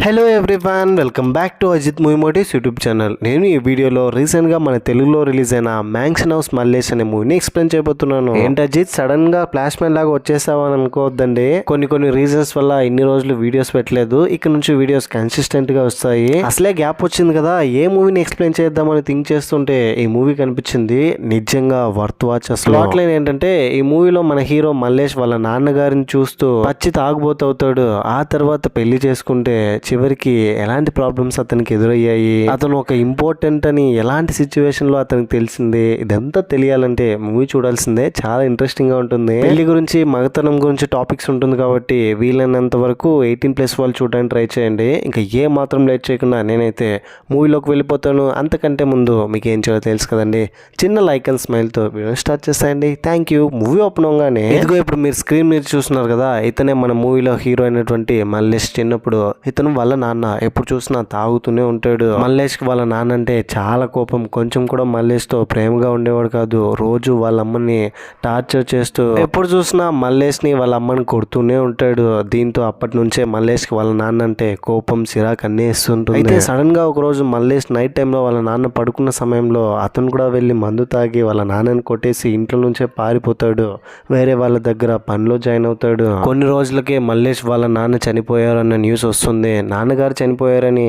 Hello everyone, welcome back to Ajith movie motives YouTube channel. నేను ఈ వీడియోలో రీసెంట్గా మన తెలుగులో రిలీజ్ అయిన మ్యాన్షన్ హౌస్ మల్లేష్ అనే మూవీని ఎక్స్ప్లెయిన్ చేయబోతున్నాను. ఏంటి అజిత్, సడన్ గా ఫ్లాష్ మ్యాన్ లాగా వచ్చేసావు అని అనుకోవద్దండి. కొన్ని రీజన్స్ వల్ల ఇన్ని రోజులు వీడియోస్ పెట్టలేదు. ఇక్కడ నుంచి వీడియోస్ కన్సిస్టెంట్ గా వస్తాయి. అసలే గ్యాప్ వచ్చింది కదా, ఏ మూవీని ఎక్స్ప్లెయిన్ చేద్దామని థింక్ చేస్తుంటే ఈ మూవీ కనిపించింది. నిజంగా వర్త్ వాచ్. అసలు ప్లాట్ లైన్ ఏంటంటే, ఈ మూవీలో మన హీరో మల్లేష్ వాళ్ళ నాన్నగారిని చూస్తూ పచ్చి తాగుబోతవుతాడు. ఆ తర్వాత పెళ్లి చేసుకుంటే చివరికి ఎలాంటి ప్రాబ్లమ్స్ అతనికి ఎదురయ్యాయి, అతను ఒక ఇంపార్టెంట్ అని ఎలాంటి సిచ్యువేషన్ లో అతనికి తెలిసింది, ఇదంతా తెలియాలంటే మూవీ చూడాల్సిందే. చాలా ఇంట్రెస్టింగ్ గా ఉంటుంది. పెళ్లి గురించి, మగతనం గురించి టాపిక్స్ ఉంటుంది కాబట్టి వీలైనంత వరకు 18+ వాళ్ళు చూడడానికి ట్రై చేయండి. ఇంకా ఏ మాత్రం లేట్ చేయకుండా నేనైతే మూవీలోకి వెళ్ళిపోతాను. అంతకంటే ముందు మీకు ఏం చేయాలో తెలుసు కదండి, చిన్న లైక్ అండ్ స్మైల్ తో వీడియో స్టార్ట్ చేస్తాయండి. Thank you. మూవీ ఓపెన్ అవగానే ఇదిగో ఇప్పుడు మీరు స్క్రీన్ మీద చూస్తున్నారు కదా, ఇతనే మన మూవీలో హీరో అయినటువంటి మల్లేష్. చిన్నప్పుడు ఇతను వాళ్ళ నాన్న ఎప్పుడు చూసినా తాగుతూనే ఉంటాడు. మల్లేష్ కి వాళ్ళ నాన్న అంటే చాలా కోపం. కొంచెం కూడా మల్లేష్ తో ప్రేమగా ఉండేవాడు కాదు. రోజు వాళ్ళ అమ్మని టార్చర్ చేస్తూ ఎప్పుడు చూసినా మల్లేష్ ని వాళ్ళ అమ్మని కొడుతూనే ఉంటాడు. దీంతో అప్పటి నుంచే మల్లేష్ కి వాళ్ళ నాన్న అంటే కోపం, సిరాక్ అన్నీ ఇస్తుంటుంది. అయితే సడన్ గా ఒక రోజు మల్లేష్ నైట్ టైంలో వాళ్ళ నాన్న పడుకున్న సమయంలో అతను కూడా వెళ్ళి మందు తాగి వాళ్ళ నాన్నని కొట్టేసి ఇంట్లో నుంచే పారిపోతాడు. వేరే వాళ్ళ దగ్గర పనిలో జాయిన్ అవుతాడు. కొన్ని రోజులకే మల్లేష్ వాళ్ళ నాన్న చనిపోయారన్న న్యూస్ వస్తుంది. నాన్నగారు చనిపోయారని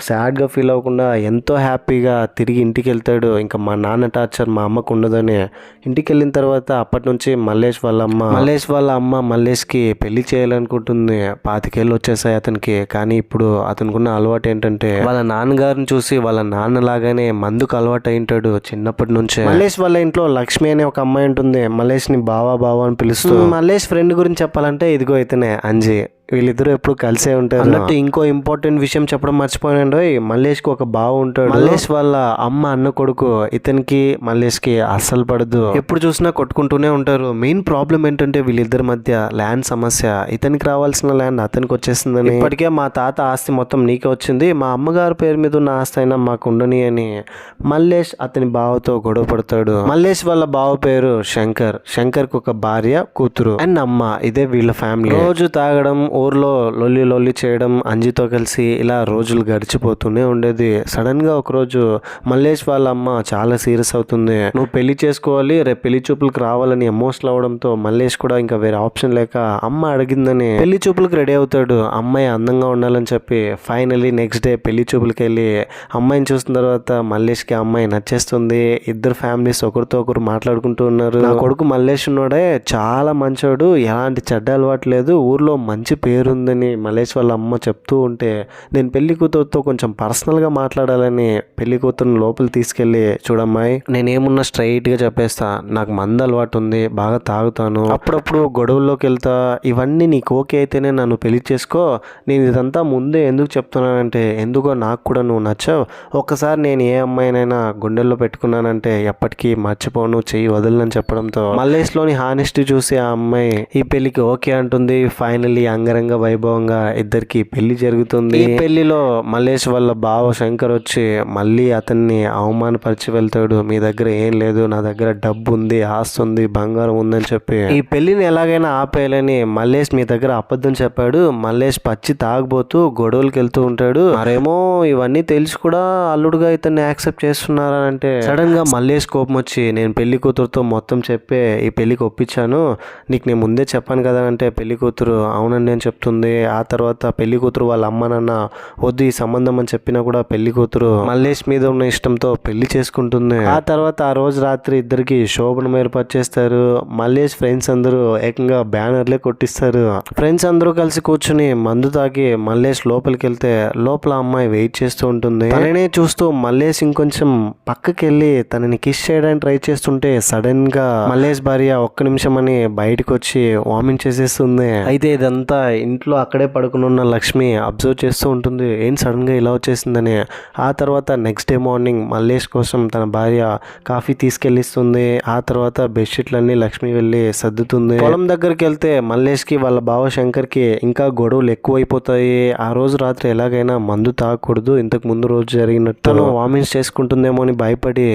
సాడ్ గా ఫీల్ అవ్వకుండా ఎంతో హ్యాపీగా తిరిగి ఇంటికి వెళ్తాడు. ఇంకా మా నాన్న టార్చర్ మా అమ్మకు ఉండదని ఇంటికి వెళ్ళిన తర్వాత అప్పటి నుంచి మల్లేష్ వాళ్ళ అమ్మ మల్లేష్ కి పెళ్లి చేయాలనుకుంటుంది. 25 ఏళ్ళు వచ్చేసాయి అతనికి. కానీ ఇప్పుడు అతనుకున్న అలవాటు ఏంటంటే, వాళ్ళ నాన్నగారిని చూసి వాళ్ళ నాన్న లాగానే మందుకు అలవాటు అయింటాడు చిన్నప్పటి నుంచే. మల్లేష్ వాళ్ళ ఇంట్లో లక్ష్మి అనే ఒక అమ్మాయి ఉంటుంది. మల్లేష్ ని బావా అని పిలుస్తూ. మల్లేష్ ఫ్రెండ్ గురించి చెప్పాలంటే ఇదిగో ఇతనే అంజీ. వీళ్ళిద్దరూ ఎప్పుడు కలిసే ఉంటారు అన్నట్టు. ఇంకో ఇంపార్టెంట్ విషయం చెప్పడం మర్చిపోయానండి, మల్లేష్ కి ఒక బావ ఉంటాడు. మల్లేష్ వాళ్ళ అమ్మ అన్న కొడుకు. ఇతనికి మల్లేష్ కి అస్సలు పడదు. ఎప్పుడు చూసినా కొట్టుకుంటూనే ఉంటారు. మెయిన్ ప్రాబ్లం ఏంటంటే వీళ్ళిద్దరి మధ్య ల్యాండ్ సమస్య. ఇతనికి రావాల్సిన ల్యాండ్ అతనికి వచ్చేసిందని, ఇప్పటికే మా తాత ఆస్తి మొత్తం నీకే వచ్చింది, మా అమ్మగారి పేరు మీద ఉన్న ఆస్తి అయినా మాకు ఉండని అని మల్లేష్ అతని బావతో గొడవ పడతాడు. మల్లేష్ వాళ్ళ బావ పేరు శంకర్. శంకర్ కు ఒక భార్య, కూతురు అండ్ అమ్మ. ఇదే వీళ్ళ ఫ్యామిలీ. రోజు తాగడం, ఊర్లో లొల్లి చేయడం, అంజితో కలిసి ఇలా రోజులు గడిచిపోతూనే ఉండేది. సడన్ గా ఒకరోజు మల్లేష్ వాళ్ళ అమ్మ చాలా సీరియస్ అవుతుంది. నువ్వు పెళ్లి చేసుకోవాలి, రేపు పెళ్లి చూపులకు రావాలని ఎమోషనల్ అవడంతో మల్లేష్ కూడా ఇంకా వేరే ఆప్షన్ లేక అమ్మ అడిగిందని పెళ్లి చూపులకు రెడీ అవుతాడు. అమ్మాయి అందంగా ఉండాలని చెప్పి ఫైనలీ నెక్స్ట్ డే పెళ్లి చూపులకి వెళ్ళి అమ్మాయిని చూసిన తర్వాత మల్లేష్ కి అమ్మాయి నచ్చేస్తుంది. ఇద్దరు ఫ్యామిలీస్ ఒకరితో ఒకరు మాట్లాడుకుంటూ ఉన్నారు. నా కొడుకు మల్లేష్ ఉన్నాడే చాలా మంచోడు, ఎలాంటి చెడ్డ అలవాటు లేదు, ఊర్లో మంచి పేరుందని మల్లేష్ వాళ్ళ అమ్మ చెప్తూ ఉంటే, నేను పెళ్లి కూతురుతో కొంచెం పర్సనల్ గా మాట్లాడాలని పెళ్లి కూతురుని లోపల తీసుకెళ్లి, చూడమ్మాయి నేనేమున్నా స్ట్రైట్ గా చెప్పేస్తా, నాకు మందు అలవాటు ఉంది, బాగా తాగుతాను, అప్పుడప్పుడు గొడవల్లోకి వెళ్తా, ఇవన్నీ నీకు ఓకే అయితేనే నన్ను పెళ్లి చేసుకో. నేను ఇదంతా ముందే ఎందుకు చెప్తున్నానంటే, ఎందుకో నాకు కూడా నువ్వు నచ్చావు. ఒక్కసారి నేను ఏ అమ్మాయినైనా గుండెల్లో పెట్టుకున్నానంటే ఎప్పటికీ మర్చిపోను, చెయ్యి వదలని చెప్పడంతో మల్లేష్ లోని హానెస్టీ చూసి ఆ అమ్మాయి ఈ పెళ్లికి ఓకే అంటుంది. ఫైనల్లీ అంగరంగ వైభవంగా ఇద్దరికి పెళ్లి జరుగుతుంది. ఈ పెళ్లిలో మల్లేష్ వాళ్ళ బావ శంకర్ వచ్చి మళ్ళీ అతన్ని అవమానపరిచి వెళ్తాడు. మీ దగ్గర ఏం లేదు, నా దగ్గర డబ్బు ఉంది, ఆస్తి ఉంది, బంగారం ఉందని చెప్పి ఈ పెళ్లిని ఎలాగైనా ఆపేయాలని మల్లేష్ మీ దగ్గర అబద్ధం చెప్పాడు. మల్లేష్ పచ్చి తాగబోతూ గొడవలకి వెళ్తూ ఉంటాడు. మరేమో ఇవన్నీ తెలిసి కూడా అల్లుడుగా ఇతన్ని యాక్సెప్ట్ చేస్తున్నారంటే, సడన్ గా మల్లేష్ కోపం వచ్చి, నేను పెళ్లి కూతురుతో మొత్తం చెప్పే ఈ పెళ్లికి ఒప్పించాను, నీకు నేను ముందే చెప్పాను కదా అంటే పెళ్లి కూతురు అవునండి అని చెప్తుంది. ఆ తర్వాత పెళ్లి కూతురు వాళ్ళ అమ్మ నాన్న వద్దు ఈ సంబంధం అని చెప్పినా కూడా పెళ్లి కూతురు మల్లేష్ మీద ఉన్న ఇష్టంతో పెళ్లి చేసుకుంటుంది. ఆ తర్వాత ఆ రోజు రాత్రి ఇద్దరికి శోభనం ఏర్పాటు చేస్తారు. మల్లేష్ ఫ్రెండ్స్ అందరూ ఏకంగా బ్యానర్లే కొట్టిస్తారు. ఫ్రెండ్స్ అందరూ కలిసి కూర్చుని మందు తాగి మల్లేష్ లోపలికి వెళ్తే లోపల అమ్మాయి వెయిట్ చేస్తూ ఉంటుంది. తననే చూస్తూ మల్లేష్ ఇంకొంచెం పక్కకి వెళ్ళి తనని కిస్ చేయడానికి ట్రై చేస్తుంటే సడన్ గా మల్లేష్ భార్య ఒక్క నిమిషం అని బయటకు వచ్చి వామిట్ చేసేస్తుంది. అయితే ఇదంతా ఇంట్లో అక్కడే పడుకుని ఉన్న లక్ష్మి అబ్జర్వ్ చేస్తూ ఉంటుంది, ఏం సడన్ గా ఇలా వచ్చేసిందని. ఆ తర్వాత నెక్స్ట్ డే మార్నింగ్ మల్లేష్ కోసం తన భార్య కాఫీ తీసుకెళ్లిస్తుంది. ఆ తర్వాత బెడ్షీట్లన్నీ లక్ష్మి వెళ్ళి సర్దుతుంది. పొలం దగ్గరికి వెళ్తే మల్లేష్ కి వాళ్ళ బావ శంకర్ కి ఇంకా గొడవలు ఎక్కువైపోతాయి. ఆ రోజు రాత్రి ఎలాగైనా మందు తాగకూడదు, ఇంతకు ముందు రోజు జరిగినట్టు తను వామిట్స్ చేసుకుంటుందేమో అని భయపడి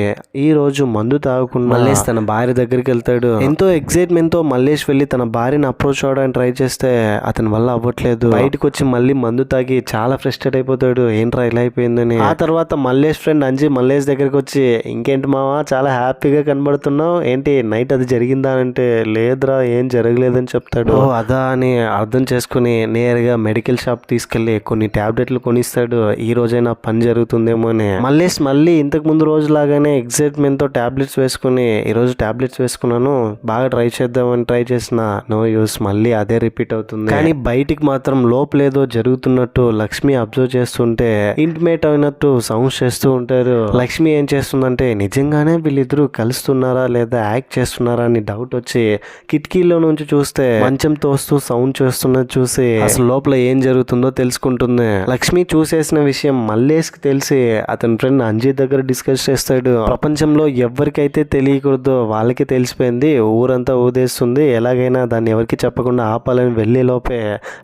ఈ రోజు మందు తాగకుండా మల్లేష్ తన భార్య దగ్గరికి వెళ్తాడు. ఎంతో ఎక్సైట్మెంట్ తో మల్లేష్ వెళ్ళి తన భార్యను అప్రోచ్ అవడానికి ట్రై చేస్తే అతని అతని వల్ల అవ్వట్లేదు. బయటకు వచ్చి మళ్ళీ మందు తాగి చాలా ఫ్రస్ట్రేట్ అయిపోతాడు, ఏంట్రా ఇలా అయిపోయిందని. ఆ తర్వాత మల్లేష్ ఫ్రెండ్ అంజీ మల్లేష్ దగ్గరికి వచ్చి, ఇంకేంటి మావా చాలా హ్యాపీగా కనబడుతున్నావు, ఏంటి నైట్ అది జరిగిందా అంటే, లేదురా ఏం జరగలేదని చెప్తాడు. ఓ అదా అని అర్థం చేసుకుని నేరుగా మెడికల్ షాప్ తీసుకెళ్లి కొన్ని టాబ్లెట్లు కొనిస్తాడు, ఈ రోజైనా పని జరుగుతుందేమో అని. మల్లేష్ మళ్ళీ ఇంతకు ముందు రోజు లాగానే ఎక్సైట్మెంట్ తో టాబ్లెట్స్ వేసుకుని, ఈ రోజు టాబ్లెట్స్ వేసుకున్నాను, బాగా ట్రై చేద్దామని ట్రై చేసిన నో యూస్, మళ్ళీ అదే రిపీట్ అవుతుంది. కానీ బయటికి మాత్రం లోపలేదో జరుగుతున్నట్టు లక్ష్మి అబ్జర్వ్ చేస్తుంటే ఇంటిమేట్ అయినట్టు సౌండ్స్ చేస్తూ ఉంటారు. లక్ష్మి ఏం చేస్తుందంటే నిజంగానే వీళ్ళిద్దరూ కలుస్తున్నారా లేదా యాక్ట్ చేస్తున్నారా అని డౌట్ వచ్చి కిటికీలో నుంచి చూస్తే మంచం తోస్తూ సౌండ్ చేస్తున్నది చూసి అసలు లోపల ఏం జరుగుతుందో తెలుసుకుంటుంది. లక్ష్మి చూసేసిన విషయం మల్లేష్ కి తెలిసి అతని ఫ్రెండ్ అంజీ దగ్గర డిస్కస్ చేస్తాడు. ప్రపంచంలో ఎవరికైతే తెలియకూడదో వాళ్ళకి తెలిసిపోయింది, ఊరంతా ఊదేస్తుంది, ఎలాగైనా దాన్ని ఎవరికి చెప్పకుండా ఆపాలని వెళ్లే లోపే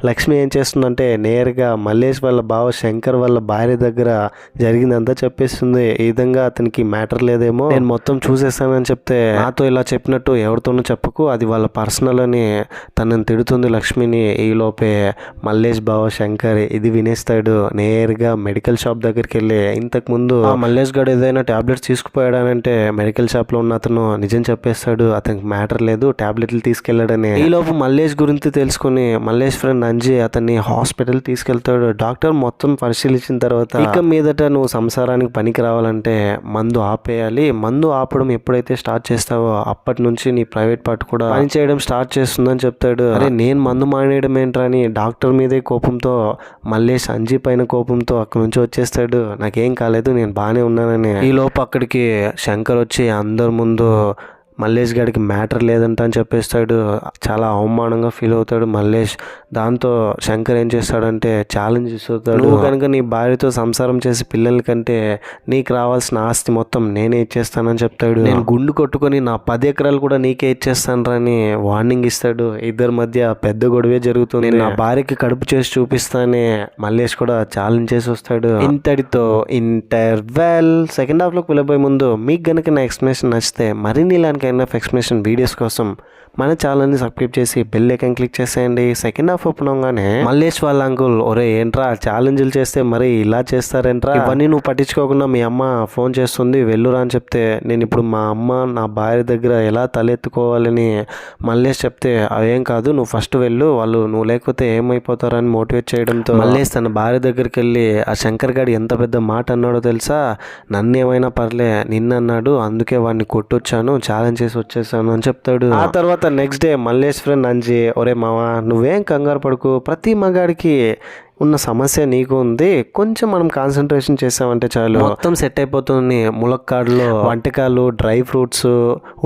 లక్ష్మి ఏం చేస్తుందంటే నేరుగా మల్లేష్ వాళ్ళ బావ శంకర్ వాళ్ళ భార్య దగ్గర జరిగిందంతా చెప్పేస్తుంది. ఈ విధంగా అతనికి మ్యాటర్ లేదేమో, నేను మొత్తం చూసేస్తానని చెప్తే, నాతో ఇలా చెప్పినట్టు ఎవరితోనూ చెప్పకు, అది వాళ్ళ పర్సనల్ అని తనని తిడుతుంది లక్ష్మిని. ఈ లోపే మల్లేష్ బావ శంకర్ ఇది వినేస్తాడు. నేరుగా మెడికల్ షాప్ దగ్గరికి వెళ్ళి, ఇంతకు ముందు మల్లేష్ గడు ఏదైనా టాబ్లెట్స్ తీసుకుపోయాడనంటే మెడికల్ షాప్ లో ఉన్న అతను నిజం చెప్పేస్తాడు, అతనికి మ్యాటర్ లేదు, టాబ్లెట్లు తీసుకెళ్లాడని. ఈ లోపు మల్లేష్ గురించి తెలుసుకుని మల్లేష్ ఫ్రెండ్ అంజీ అతన్ని హాస్పిటల్ తీసుకెళ్తాడు. డాక్టర్ మొత్తం పరిశీలించిన తర్వాత, ఇక మీదట నువ్వు సంసారానికి పనికి రావాలంటే మందు ఆపేయాలి, మందు ఆపడం ఎప్పుడైతే స్టార్ట్ చేస్తావో అప్పటి నుంచి నీ ప్రైవేట్ పార్ట్ కూడా పని చేయడం స్టార్ట్ చేస్తుందని చెప్తాడు. అరే నేను మందు మానేయడం ఏంట్రా అని డాక్టర్ మీదే కోపంతో మల్లేష్ అంజీ పైన కోపంతో అక్కడ నుంచి వచ్చేస్తాడు. నాకేం కాలేదు, నేను బాగానే ఉన్నానని. ఈ లోపు అక్కడికి శంకర్ వచ్చి అందరి ముందు మల్లేష్ గారికి మ్యాటర్ లేదంట అని చెప్పేస్తాడు. చాలా అవమానంగా ఫీల్ అవుతాడు మల్లేష్. దాంతో శంకర్ ఏం చేస్తాడంటే ఛాలెంజ్ ఇస్తాడు, నువ్వు కనుక నీ భార్యతో సంసారం చేసి పిల్లల కంటే నీకు రావాల్సిన ఆస్తి మొత్తం నేనే ఇచ్చేస్తానని చెప్తాడు. నేను గుండు కొట్టుకొని నా 10 ఎకరాలు కూడా నీకే ఇచ్చేస్తాను అని వార్నింగ్ ఇస్తాడు. ఇద్దరి మధ్య పెద్ద గొడవే జరుగుతుంది. నా భార్యకి కడుపు చేసి చూపిస్తానే మల్లేష్ కూడా ఛాలెంజ్ చేసి వస్తాడు. ఇంతటితో ఇంటర్వెల్. సెకండ్ హాఫ్ లోకి వెళ్ళబోయే ముందు మీకు గనుక నా ఎక్స్ప్లెనేషన్ నచ్చితే మరిన్ని ఇలాంటి ఎక్స్ప్లెనేషన్ వీడియోస్ కోసం మన ఛానల్ని సబ్స్క్రైబ్ చేసి బెల్ ఐకాన్ క్లిక్ చేసేయండి. సెకండ్ హాఫ్ ఓపెన్ అవగానే మల్లేష్ వాళ్ళ అంకుల్, ఒరే ఏంట్రా ఛాలెంజ్లు చేస్తే మరి ఇలా చేస్తారేంట్రా, ఇవన్నీ నువ్వు పట్టించుకోకుండా మీ అమ్మ ఫోన్ చేస్తుంది వెళ్ళురా అని చెప్తే, నేను ఇప్పుడు మా అమ్మ నా భార్య దగ్గర ఎలా తలెత్తుకోవాలని మల్లేష్ చెప్తే, అవేం కాదు నువ్వు ఫస్ట్ వెళ్ళు, వాళ్ళు నువ్వు లేకపోతే ఏమైపోతారని మోటివేట్ చేయడంతో మల్లేష్ తన భార్య దగ్గరికి వెళ్ళి, ఆ శంకర్ గారు ఎంత పెద్ద మాట అన్నాడో తెలుసా, నన్ను ఏమైనా పర్లే నిన్నన్నాడు, అందుకే వాడిని కొట్టొచ్చాను, ఛాలెంజ్ చేసి వచ్చేసాను అని చెప్తాడు. ఆ తర్వాత next day Mallesh friend Anji, ఒరే మావా నువ్వేం కంగారు పడుకు, ప్రతి మగాడికి ఉన్న సమస్య నీకు ఉంది, కొంచెం మనం కాన్సన్ట్రేషన్ చేసామంటే చాలు మొత్తం సెట్ అయిపోతుంది. ములక్కాడలో వంటకాలు, డ్రై ఫ్రూట్స్,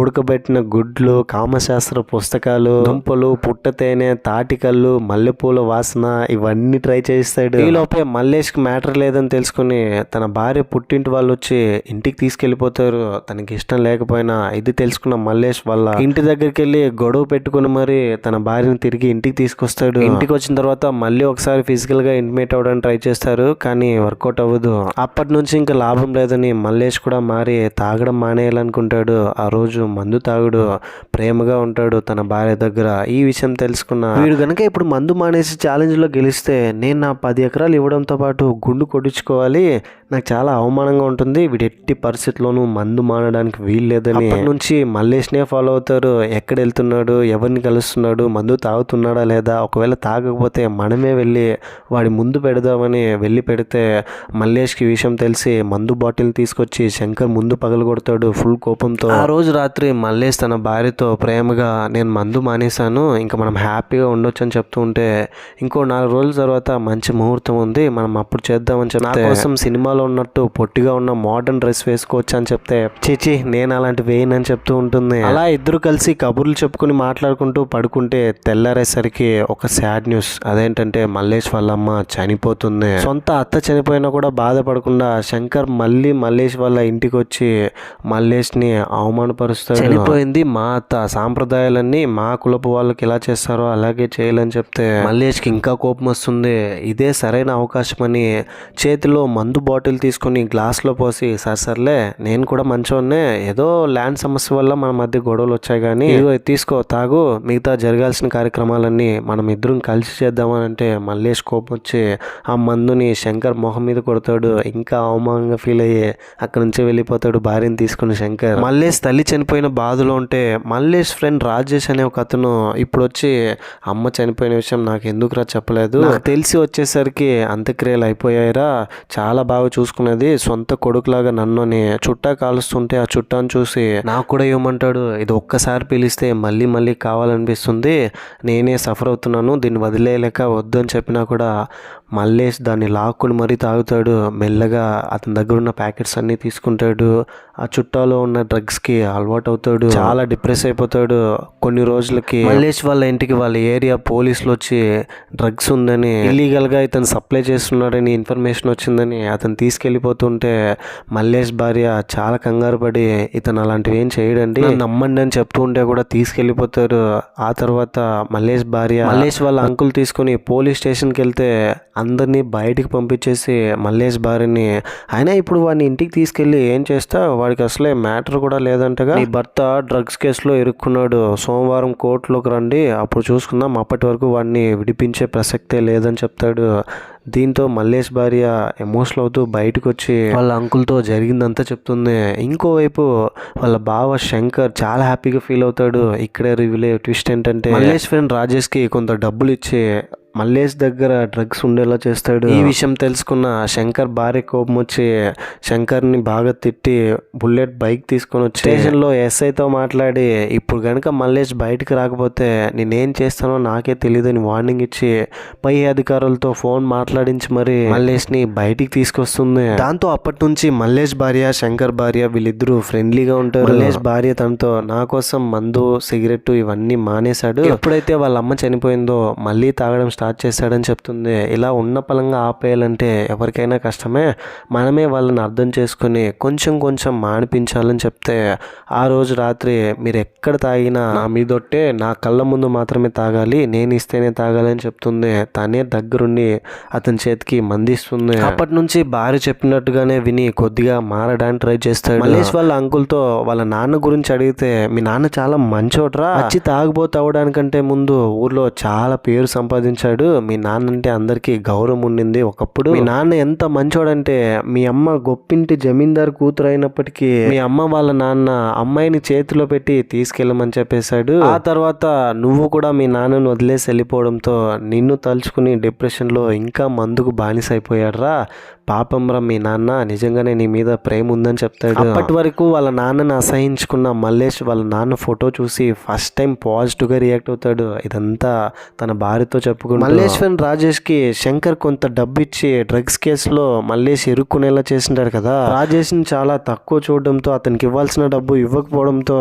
ఉడకబెట్టిన గుడ్లు, కామశాస్త్ర పుస్తకాలు, దుంపలు, పుట్టతేనె, తాటికల్లు, మల్లెపూల వాసన, ఇవన్నీ ట్రై చేస్తాడు. ఈ లోపే మల్లేష్ కి మ్యాటర్ లేదని తెలుసుకుని తన భార్య పుట్టింటి వాళ్ళు వచ్చి ఇంటికి తీసుకెళ్లిపోతారు, తనకి ఇష్టం లేకపోయినా. ఇది తెలుసుకున్న మల్లేష్ వాళ్ళ ఇంటి దగ్గరికి వెళ్ళి గొడవ పెట్టుకుని మరి తన భార్యను తిరిగి ఇంటికి తీసుకొస్తాడు. ఇంటికి వచ్చిన తర్వాత మళ్ళీ ఒకసారి ఫిజికల్ గా ఇంటిమేట్ అవడానికి ట్రై చేస్తారు, కానీ వర్కౌట్ అవ్వదు. అప్పటి నుంచి ఇంకా లాభం లేదని మల్లేష్ కూడా మారి తాగడం మానేయాలనుకుంటాడు. ఆ రోజు మందు తాగుడు, ప్రేమగా ఉంటాడు తన భార్య దగ్గర. ఈ విషయం తెలుసుకున్న వీడు గనక ఇప్పుడు మందు మానేసి ఛాలెంజ్ లో గెలిస్తే నేను నా 10 ఎకరాలు ఇవ్వడంతో పాటు గుండు కొట్టించుకోవాలి, నాకు చాలా అవమానంగా ఉంటుంది, వీడు ఎట్టి పరిస్థితుల్లోనూ మందు మానడానికి వీలు లేదని అప్పటి నుంచి మల్లేష్నే ఫాలో అవుతారు. ఎక్కడ వెళ్తున్నాడు, ఎవరిని కలుస్తున్నాడు, మందు తాగుతున్నాడా లేదా, ఒకవేళ తాగకపోతే మనమే వెళ్ళి వాడి ముందు పెడదామని వెళ్ళి పెడితే మల్లేష్కి విషయం తెలిసి మందు బాటిల్ తీసుకొచ్చి శంకర్ ముందు పగలగొడతాడు ఫుల్ కోపంతో. ఆ రోజు రాత్రి మల్లేష్ తన భార్యతో ప్రేమగా, నేను మందు మానేశాను, ఇంకా మనం హ్యాపీగా ఉండొచ్చు అని చెప్తూ ఉంటే, ఇంకో 4 రోజుల తర్వాత మంచి ముహూర్తం ఉంది, మనం అప్పుడు చేద్దామని చెప్తే, నా కోసం సినిమాలో ఉన్నట్టు పొట్టిగా ఉన్న మోడర్న్ డ్రెస్ వేసుకోవచ్చు అని చెప్తే, చిచి నేను అలాంటి వేయనని చెప్తూ ఉంటుంది. అలా ఇద్దరు కలిసి కబుర్లు చెప్పుకుని మాట్లాడుకుంటూ పడుకుంటే తెల్లారేసరికి ఒక సాడ్ న్యూస్. అదేంటంటే మల్లేష్ వాళ్ళ అమ్మ చనిపోతుంది. సొంత అత్త చనిపోయినా కూడా బాధపడకుండా శంకర్ మళ్ళీ మల్లేష్ వాళ్ళ ఇంటికి వచ్చి మల్లేష్ని అవమానపరుస్తాడు. చనిపోయింది మా అత్త, సాంప్రదాయాలన్నీ మా కులపు వాళ్ళకి ఎలా చేస్తారో అలాగే చేయాలని చెప్తే మల్లేష్కి ఇంకా కోపం వస్తుంది. ఇదే సరైన అవకాశం అని చేతిలో మందు బాటిల్ తీసుకుని గ్లాస్లో పోసి సర్లే నేను కూడా మంచోన్నే, ఏదో ల్యాండ్ సమస్య వల్ల మన మధ్య గొడవలు వచ్చాయి కానీ ఇదిగో తీసుకో తాగు, మిగతా జరగాల్సిన కార్యక్రమాలన్నీ మనం ఇద్దరం కలిసి చేద్దామని అంటే మల్లేష్ కోపం వచ్చి ఆ మందుని శంకర్ మొహం మీద కొడతాడు. ఇంకా అవమానంగా ఫీల్ అయ్యి అక్కడి నుంచి వెళ్ళిపోతాడు భార్యని తీసుకుని శంకర్. మల్లేష్ తల్లి చనిపోయిన బాధలో ఉంటే మల్లేష్ ఫ్రెండ్ రాజేష్ అనే ఒక అతను ఇప్పుడు వచ్చి అమ్మ చనిపోయిన విషయం నాకు ఎందుకురా చెప్పలేదు, నాకు తెలిసి వచ్చేసరికి అంత్యక్రియలు అయిపోయాయిరా, చాలా బాగా చూసుకునేది, సొంత కొడుకులాగా నన్ను అని చుట్టా కాలుస్తుంటే ఆ చుట్టాను చూసి నాకు కూడా ఏమంటాడు, ఇది ఒక్కసారి పిలిస్తే మళ్ళీ మళ్ళీ కావాలనిపిస్తుంది, నేనే సఫర్ అవుతున్నాను, దీన్ని వదిలేయలేక వద్దు అని చెప్పినా కూడా మల్లేష్ దాన్ని లాక్కుని మరీ తాగుతాడు. మెల్లగా అతని దగ్గర ఉన్న ప్యాకెట్స్ అన్నీ తీసుకుంటాడు. ఆ చుట్టాలో ఉన్న డ్రగ్స్కి అలవాటు అవుతాడు. చాలా డిప్రెస్ అయిపోతాడు. కొన్ని రోజులకి మల్లేష్ వాళ్ళ ఇంటికి వాళ్ళ ఏరియా పోలీసులు వచ్చి డ్రగ్స్ ఉందని, ఇల్లీగల్గా ఇతను సప్లై చేస్తున్నాడని ఇన్ఫర్మేషన్ వచ్చిందని అతను తీసుకెళ్ళిపోతుంటే మల్లేష్ భార్య చాలా కంగారు పడి ఇతను అలాంటివి ఏం చేయడండి, నమ్మండి అని చెప్తూ ఉంటే కూడా తీసుకెళ్ళిపోతారు. ఆ తర్వాత మల్లేష్ భార్య మల్లేష్ వాళ్ళ అంకుల్ తీసుకుని పోలీస్ స్టేషన్కి వెళ్తే అందరినీ బయటికి పంపించేసి మల్లేష్ భార్యని, అయినా ఇప్పుడు వాడిని ఇంటికి తీసుకెళ్ళి ఏం చేస్తా, వాడికి అసలే మ్యాటర్ కూడా లేదంటగా, నీ భర్త డ్రగ్స్ కేసులో ఇరుక్కున్నాడు, సోమవారం కోర్టులోకి రండి అప్పుడు చూసుకుందాం, అప్పటి వరకు వాడిని విడిపించే ప్రసక్తే లేదని చెప్తాడు. దీంతో మల్లేష్ భార్య ఎమోషనల్ అవుతూ బయటకు వచ్చి వాళ్ళ అంకుల్తో జరిగిందంతా చెప్తుంది. ఇంకోవైపు వాళ్ళ బావ శంకర్ చాలా హ్యాపీగా ఫీల్ అవుతాడు. ఇక్కడే రివీల్ ట్విస్ట్ ఏంటంటే మల్లేష్ ఫ్రెండ్ రాజేష్కి కొంత డబ్బులు ఇచ్చి మల్లేష్ దగ్గర డ్రగ్స్ ఉండేలా చేస్తాడు. ఈ విషయం తెలుసుకున్న శంకర్ భార్య కోపం వచ్చి శంకర్ని బాగా తిట్టి బుల్లెట్ బైక్ తీసుకొని వచ్చి స్టేషన్లో ఎస్ఐతో మాట్లాడి, ఇప్పుడు కనుక మల్లేష్ బయటకు రాకపోతే నేనేం చేస్తానో నాకే తెలియదని వార్నింగ్ ఇచ్చి పై అధికారులతో ఫోన్ మాట్లాడించి మరి మల్లేష్ని బయటికి తీసుకొస్తుంది. దాంతో అప్పటి నుంచి మల్లేష్ భార్య శంకర్ భార్య వీళ్ళిద్దరూ ఫ్రెండ్లీగా ఉంటారు. మల్లేష్ భార్య తనతో నా కోసం మందు సిగరెట్ ఇవన్నీ మానేశాడు, ఎప్పుడైతే వాళ్ళ అమ్మ చనిపోయిందో మళ్ళీ తాగడం స్టార్ట్ చేశాడని చెప్తుంది. ఇలా ఉన్న పలంగా ఆపేయాలంటే ఎవరికైనా కష్టమే, మనమే వాళ్ళని అర్థం చేసుకుని కొంచెం కొంచెం మానిపించాలని చెప్తే ఆ రోజు రాత్రి మీరు ఎక్కడ తాగినా నా మీదొట్టే, నా కళ్ళ ముందు మాత్రమే తాగాలి, నేను ఇస్తేనే తాగాలి అని చెప్తుంది. తనే దగ్గరుండి అతని చేతికి మందిస్తుంది. అప్పటి నుంచి భార్య చెప్పినట్టుగానే విని కొద్దిగా మారడానికి ట్రై చేస్తాడు. మల్లేష్ వాళ్ళ అంకుల్తో వాళ్ళ నాన్న గురించి అడిగితే మీ నాన్న చాలా మంచోడ్రా, వచ్చి తాగుబోతు అవడానికంటే ముందు ఊర్లో చాలా పేరు సంపాదించాడు, మీ నాన్న అంటే అందరికీ గౌరవం ఉండింది ఒకప్పుడు, మీ నాన్న ఎంత మంచోడంటే మీ అమ్మ గొప్పింటి జమీందారు కూతురు అయినప్పటికీ మీ అమ్మ వాళ్ళ నాన్న అమ్మాయిని చేతిలో పెట్టి తీసుకెళ్ళమని చెప్పేశాడు. ఆ తర్వాత నువ్వు కూడా మీ నాన్నను వదిలేసి వెళ్ళిపోవడంతో నిన్ను తలుచుకుని డిప్రెషన్లో ఇంకా మందుకు బానిసైపోయాడురా, పాపం రా మీ నాన్న, నిజంగానే నీ మీద ప్రేమ ఉందని చెప్తాడు. అప్పటి వరకు వాళ్ళ నాన్నని అసహించుకున్న మల్లేష్ వాళ్ళ నాన్న ఫోటో చూసి ఫస్ట్ టైం పాజిటివ్గా రియాక్ట్ అవుతాడు. ఇదంతా తన భార్యతో చెప్పుకుంటూ మల్లేష్ ఫ్రెండ్ రాజేష్కి శంకర్ కొంత డబ్బు ఇచ్చి డ్రగ్స్ కేసులో మల్లేష్ ఇరుక్కునేలా చేసింటాడు కదా, రాజేష్ని చాలా తక్కువ చూడడంతో అతనికి ఇవ్వాల్సిన డబ్బు ఇవ్వకపోవడంతో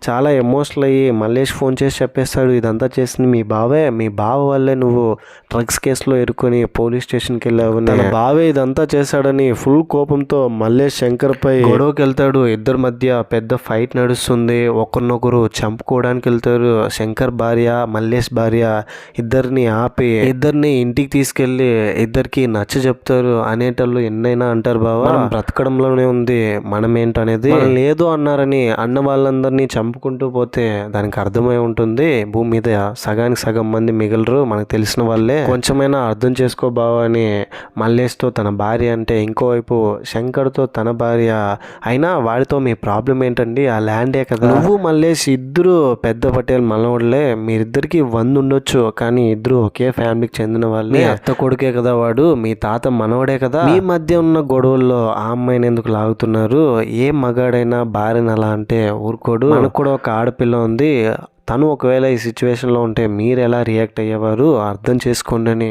చాలా ఎమోషనల్ అయ్యి మల్లేష్ ఫోన్ చేసి చెప్పేస్తాడు, ఇదంతా చేసింది మీ బావే, మీ బావ వల్లే నువ్వు డ్రగ్స్ కేసులో ఇరుక్కొని పోలీస్ స్టేషన్కి వెళ్ళావు, తన బావే ఇదంతా చేశాడని ఫుల్ కోపంతో మల్లేష్ శంకర్ పై గొడవకి వెళ్తాడు. ఇద్దరి మధ్య పెద్ద ఫైట్ నడుస్తుంది. ఒకరినొకరు చంపుకోవడానికి వెళ్తారు. శంకర్ భార్య మల్లేష్ భార్య ఇద్దరిని ఆపి ఇద్దరిని ఇంటికి తీసుకెళ్లి ఇద్దరికి నచ్చ చెప్తారు. అనేటోళ్ళు ఎన్నైనా అంటారు బావా, మనం బ్రతకడంలోనే ఉంది మనం ఏంటనేది, లేదు అన్నారని అన్న వాళ్ళందరినీ చంపుకుంటూ పోతే దానికి అర్థమై ఉంటుంది, భూమి మీద సగానికి సగం మంది మిగలరు, మనకు తెలిసిన వాళ్ళే, కొంచెమైనా అర్థం చేసుకో బావా అని మల్లేష్తో తన భార్య అంటే, ఇంకోవైపు శంకర్తో తన భార్య, అయినా వాడితో మీ ప్రాబ్లం ఏంటండి, ఆ ల్యాండే కదా, నువ్వు మల్లేష్ ఇద్దరు పెద్ద పటేల్ మనవడలే, మీరిద్దరికి 100 ఉండొచ్చు కానీ ఇద్దరు ఒకే ఫ్యామిలీకి చెందిన వాళ్ళే, అత్త కొడుకే కదా వాడు, మీ తాత మనవడే కదా, మీ మధ్య ఉన్న గొడవల్లో ఆ అమ్మాయిని ఎందుకు లాగుతున్నారు, ఏ మగాడైనా భార్యను అలా అంటే ఊరుకోడు, మనకు కూడా ఒక ఆడపిల్ల ఉంది, తను ఒకవేళ ఈ సిచ్యువేషన్లో ఉంటే మీరు ఎలా రియాక్ట్ అయ్యేవారు అర్థం చేసుకోండి అని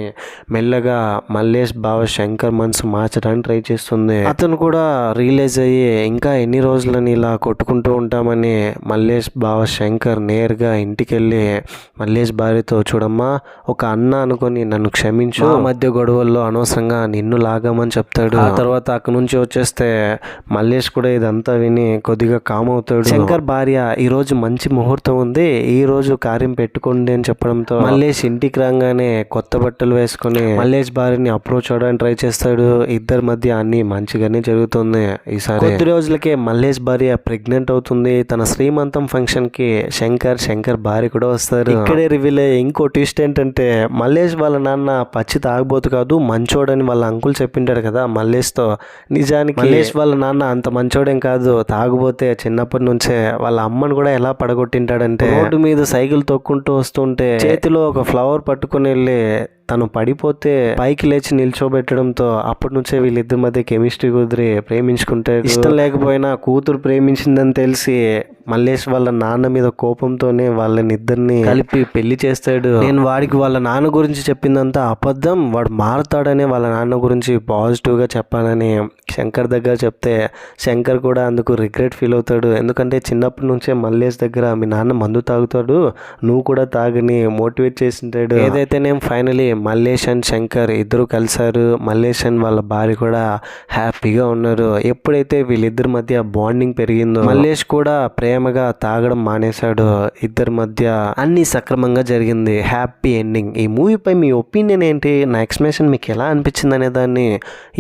మెల్లగా మల్లేష్ బావ శంకర్ మనసు మార్చడానికి ట్రై చేస్తుంది. అతను కూడా రియలైజ్ అయ్యి ఇంకా ఎన్ని రోజులని ఇలా కొట్టుకుంటూ ఉంటామని మల్లేష్ బావ శంకర్ నేరుగా ఇంటికి వెళ్ళి మల్లేష్ భార్యతో, చూడమ్మా ఒక అన్న అనుకొని నన్ను క్షమించు, ఆ మధ్య గొడవల్లో అనవసరంగా నిన్ను లాగామని చెప్తాడు. ఆ తర్వాత అక్కడి నుంచి వచ్చేస్తే మల్లేష్ కూడా ఇదంతా విని కొద్దిగా కామ్ అవుతాడు. శంకర్ భార్య ఈ రోజు మంచి ముహూర్తం ఉంది, ఈ రోజు కార్యం పెట్టుకోండి అని చెప్పడంతో మల్లేష్ ఇంటికి రాగానే కొత్త బట్టలు వేసుకొని మల్లేష్ భార్యని అప్రోచ్ అవడానికి ట్రై చేస్తాడు. ఇద్దరి మధ్య అన్ని మంచిగానే జరుగుతుంది. ఈసారి కొద్ది రోజులకే మల్లేష్ భార్య ప్రెగ్నెంట్ అవుతుంది. తన శ్రీమంతం ఫంక్షన్ కి శంకర్ భార్య కూడా వస్తారు. ఇక్కడే రివీల్ అయ్యే ఇంకో ట్విస్ట్ ఏంటంటే మల్లేష్ వాళ్ళ నాన్న పచ్చి తాగబోతు కాదు, మంచోడని వాళ్ళ అంకుల్ చెప్పింటాడు కదా మల్లేష్ తో. నిజానికి మల్లేష్ వాళ్ళ నాన్న అంత మంచోడేం కాదు, తాగబోతే చిన్నప్పటి నుంచే వాళ్ళ అమ్మను కూడా ఎలా పడగొట్టింటాడంటే రోడ్డు మీద సైకిల్ తొక్కుంటూ వస్తుంటే చేతిలో ఒక ఫ్లవర్ పట్టుకుని వెళ్ళి తను పడిపోతే పైకి లేచి నిల్చోబెట్టడంతో అప్పటి నుంచే వీళ్ళిద్దరి మధ్య కెమిస్ట్రీ కుదిరి ప్రేమించుకుంటాడు. ఇష్టం లేకపోయినా కూతురు ప్రేమించిందని తెలిసి మల్లేష్ వాళ్ళ నాన్న మీద కోపంతోనే వాళ్ళని ఇద్దరిని కలిపి పెళ్లి చేస్తాడు. నేను వాడికి వాళ్ళ నాన్న గురించి చెప్పిందంతా అబద్ధం, వాడు మారుతాడనే వాళ్ళ నాన్న గురించి పాజిటివ్గా చెప్పానని శంకర్ దగ్గర చెప్తే శంకర్ కూడా అందుకు రిగ్రెట్ ఫీల్ అవుతాడు. ఎందుకంటే చిన్నప్పటి నుంచే మల్లేష్ దగ్గర మీ నాన్న మందు తాగుతాడు, నువ్వు కూడా తాగని మోటివేట్ చేసింటాడు. ఏదైతేనేం ఫైనలీ మల్లేష్ అండ్ శంకర్ ఇద్దరు కలిసారు. మల్లేష్ అండ్ వాళ్ళ భార్య కూడా హ్యాపీగా ఉన్నారు. ఎప్పుడైతే వీళ్ళిద్దరి మధ్య బాండింగ్ పెరిగిందో మల్లేష్ కూడా ప్రేమగా తాగడం మానేశాడు. ఇద్దరి మధ్య అన్ని సక్రమంగా జరిగింది. Happy ending. ఈ మూవీపై మీ ఒపీనియన్ ఏంటి, నా ఎక్స్ప్లెనేషన్ మీకు ఎలా అనిపించింది అనే దాన్ని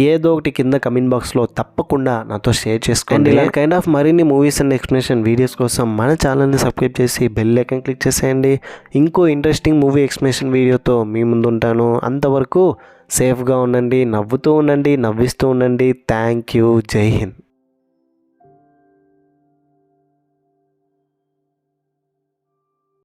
ఏదో ఒకటి కింద కమెంట్ బాక్స్లో తప్పకుండా నాతో షేర్ చేసుకోండి. ఇలా కైండ్ ఆఫ్ మరిన్ని మూవీస్ అండ్ ఎక్స్ప్లెనేషన్ వీడియోస్ కోసం మన ఛానల్ని సబ్స్క్రైబ్ చేసి బెల్ ఐకాన్ క్లిక్ చేసేయండి. ఇంకో ఇంట్రెస్టింగ్ మూవీ ఎక్స్ప్లెనేషన్ వీడియోతో మీ ముందు ఉంటాను. అంతవరకు సేఫ్గా ఉండండి, నవ్వుతూ ఉండండి, నవ్విస్తూ ఉండండి. Thank you. జై హింద్.